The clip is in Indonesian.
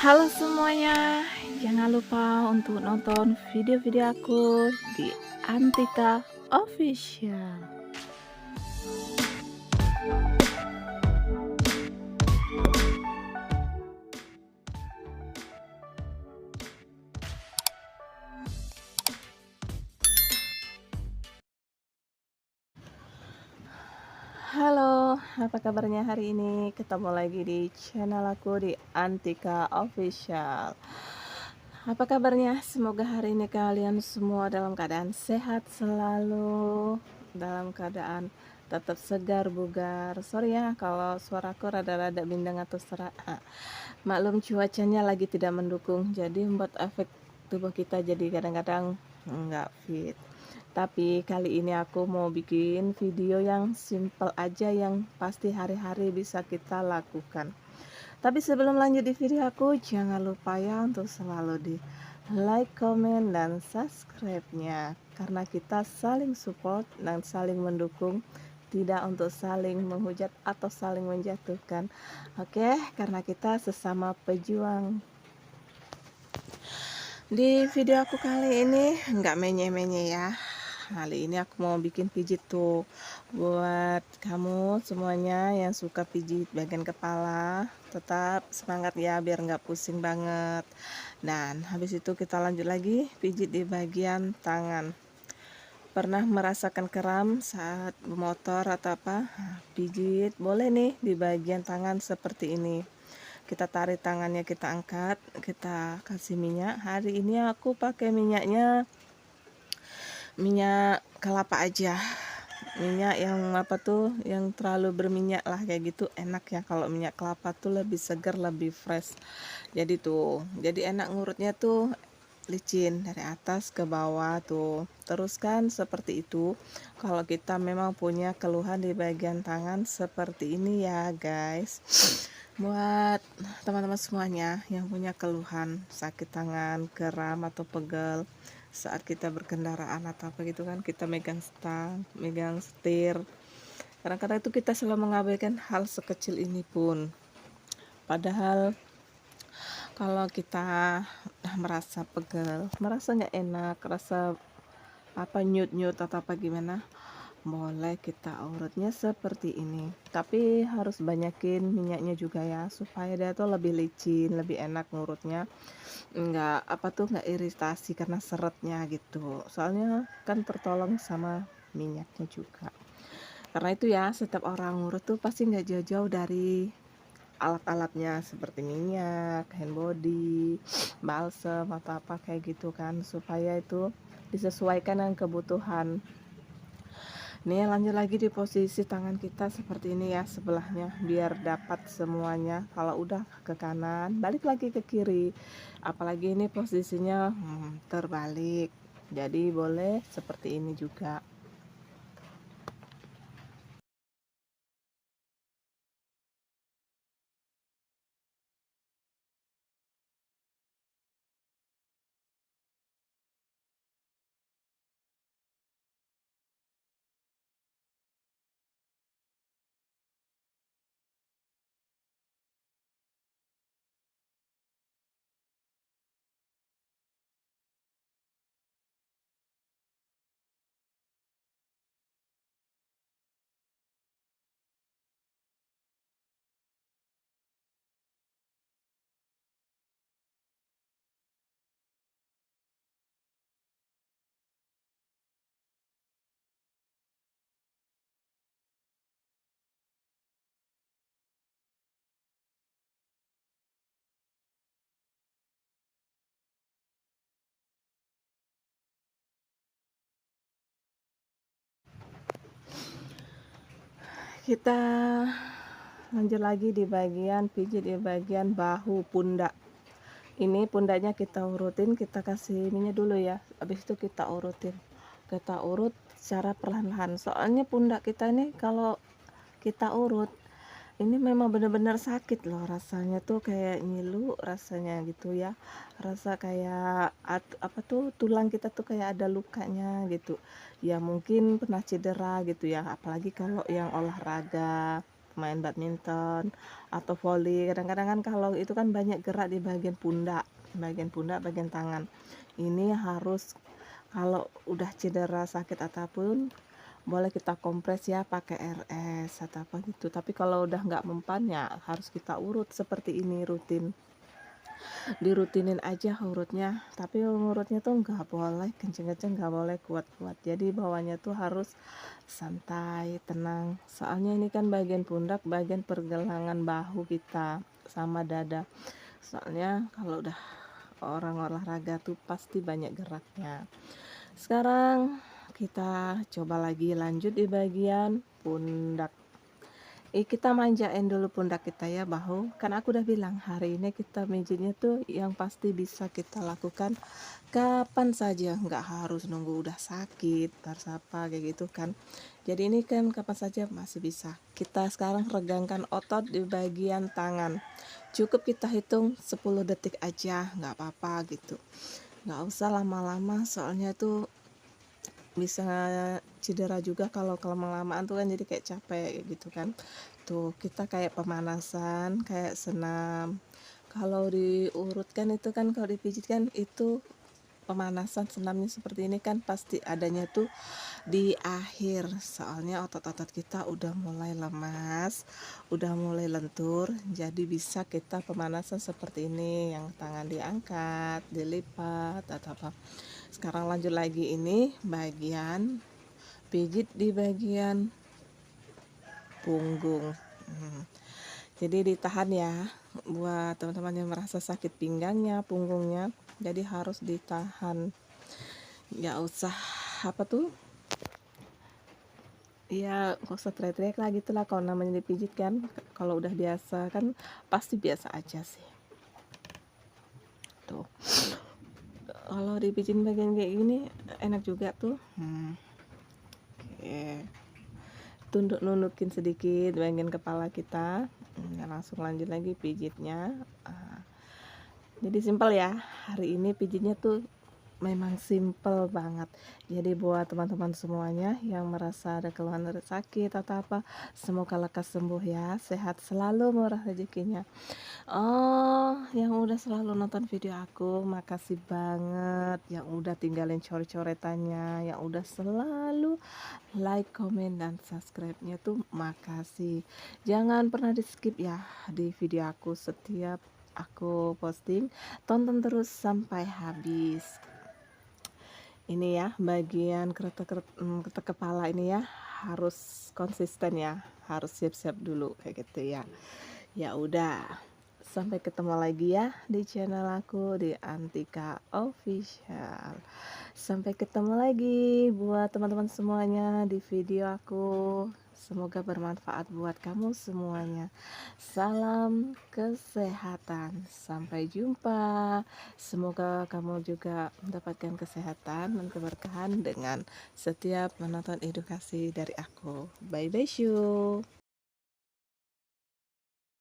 Halo semuanya, jangan lupa untuk nonton video-video aku di Antika Official. Halo, apa kabarnya hari ini? Ketemu lagi di channel aku di Antika Official. Apa kabarnya? Semoga hari ini kalian semua dalam keadaan sehat selalu, dalam keadaan tetap segar bugar. Sorry ya kalau suaraku rada-rada bindeng atau serak. Maklum cuacanya lagi tidak mendukung, jadi membuat efek tubuh kita jadi kadang-kadang nggak fit. Tapi kali ini aku mau bikin video yang simple aja, yang pasti hari-hari bisa kita lakukan. Tapi sebelum lanjut di video aku, jangan lupa ya untuk selalu di like, comment, dan subscribe-nya. Karena kita saling support dan saling mendukung, tidak untuk saling menghujat atau saling menjatuhkan. Oke, karena kita sesama pejuang. Di video aku kali ini nggak menye-menye ya. Kali ini aku mau bikin pijit tuh buat kamu semuanya yang suka pijit bagian kepala. Tetap semangat ya biar nggak pusing banget. Dan habis itu kita lanjut lagi pijit di bagian tangan. Pernah merasakan kram saat bermotor atau apa? Pijit boleh nih di bagian tangan seperti ini. Kita tarik tangannya, kita angkat, kita kasih minyak. Hari ini aku pakai minyaknya minyak kelapa aja, minyak yang apa tuh, yang terlalu berminyak lah kayak gitu enak ya. Kalau minyak kelapa tuh lebih segar, lebih fresh, jadi enak ngurutnya tuh, licin dari atas ke bawah tuh. Terus kan seperti itu kalau kita memang punya keluhan di bagian tangan seperti ini ya guys. Buat teman-teman semuanya yang punya keluhan sakit tangan, kram atau pegel saat kita berkendaraan atau apa gitu kan, kita megang stang, megang setir, kadang-kadang itu kita selalu mengabaikan hal sekecil ini pun. Padahal kalau kita merasa pegel, merasa nggak enak, rasa apa nyut-nyut atau apa gimana, boleh kita urutnya seperti ini. Tapi harus banyakin minyaknya juga ya, supaya dia tuh lebih licin, lebih enak ngurutnya, nggak apa tuh, nggak iritasi karena seretnya gitu. Soalnya kan tertolong sama minyaknya juga. Karena itu ya, setiap orang ngurut tuh pasti nggak jauh-jauh dari alat-alatnya seperti minyak, hand body, balsem atau apa kayak gitu kan, supaya itu disesuaikan dengan kebutuhan. Nih lanjut lagi di posisi tangan kita seperti ini ya, sebelahnya biar dapat semuanya. Kalau udah ke kanan, balik lagi ke kiri. Apalagi ini posisinya terbalik. Jadi boleh seperti ini juga. Kita lanjut lagi di bagian pijit di bagian bahu pundak. Ini pundaknya kita urutin, kita kasih minyak dulu ya. Habis itu kita urutin. Kita urut secara perlahan-lahan. Soalnya pundak kita ini kalau kita urut, ini memang benar-benar sakit loh, rasanya tuh kayak ngilu rasanya gitu ya. Rasa kayak apa tuh, tulang kita tuh kayak ada lukanya gitu. Ya mungkin pernah cedera gitu ya, apalagi kalau yang olahraga main badminton atau voli. Kadang-kadang kan kalau itu kan banyak gerak di bagian pundak, bagian tangan. Ini harus kalau udah cedera sakit ataupun boleh kita kompres ya pakai RS atau apa gitu. Tapi kalau udah nggak mempan ya harus kita urut seperti ini rutin. Dirutinin aja urutnya, tapi urutnya tuh nggak boleh kenceng-kenceng, nggak boleh kuat-kuat. Jadi bawahnya tuh harus santai, tenang. Soalnya ini kan bagian pundak, bagian pergelangan bahu kita sama dada. Soalnya kalau udah orang olahraga tuh pasti banyak geraknya. Sekarang kita coba lagi lanjut di bagian pundak. Kita manjain dulu pundak kita ya, bahu. Kan aku udah bilang hari ini kita mijitnya tuh yang pasti bisa kita lakukan kapan saja, nggak harus nunggu udah sakit baru apa kayak gitu kan. Jadi ini kan kapan saja masih bisa. Kita sekarang regangkan otot di bagian tangan. Cukup kita hitung 10 detik aja, nggak apa-apa gitu. Nggak usah lama-lama, soalnya tuh bisa cedera juga kalau kelamaan tuh kan, jadi kayak capek gitu kan. Tuh kita kayak pemanasan, kayak senam. Kalau diurutkan itu kan, kalau dipijit kan itu pemanasan, senamnya seperti ini kan pasti adanya tuh di akhir. Soalnya otot-otot kita udah mulai lemas, udah mulai lentur, jadi bisa kita pemanasan seperti ini, yang tangan diangkat, dilipat atau apa. Sekarang lanjut lagi, ini bagian pijit di bagian punggung. Jadi ditahan ya buat teman-teman yang merasa sakit pinggangnya, punggungnya, jadi harus ditahan. Ya usah apa tuh ya, nggak usah teriak-teriak lah gitu lah kalau namanya dipijit kan. Kalau udah biasa kan pasti biasa aja sih. Tuh kalau dipijit bagian kayak gini enak juga tuh. Oke, nundukin sedikit bagian kepala kita. Langsung lanjut lagi pijitnya. Jadi simpel ya, hari ini pijitnya tuh memang simple banget. Jadi buat teman-teman semuanya yang merasa ada keluhan dari sakit atau apa, semoga lekas sembuh ya, sehat selalu, murah rezekinya. Oh, yang udah selalu nonton video aku, makasih banget. Yang udah tinggalin coret-coretannya, yang udah selalu like, komen, dan subscribe-nya tuh makasih. Jangan pernah di skip ya di video aku, setiap aku posting tonton terus sampai habis. Ini ya bagian ketek kepala ini ya harus konsisten ya, harus siap-siap dulu kayak gitu ya. Ya udah, sampai ketemu lagi ya di channel aku di Antika Official. Sampai ketemu lagi buat teman-teman semuanya di video aku. Semoga bermanfaat buat kamu semuanya. Salam kesehatan. Sampai jumpa. Semoga kamu juga mendapatkan kesehatan dan keberkahan dengan setiap menonton edukasi dari aku. Bye bye, you.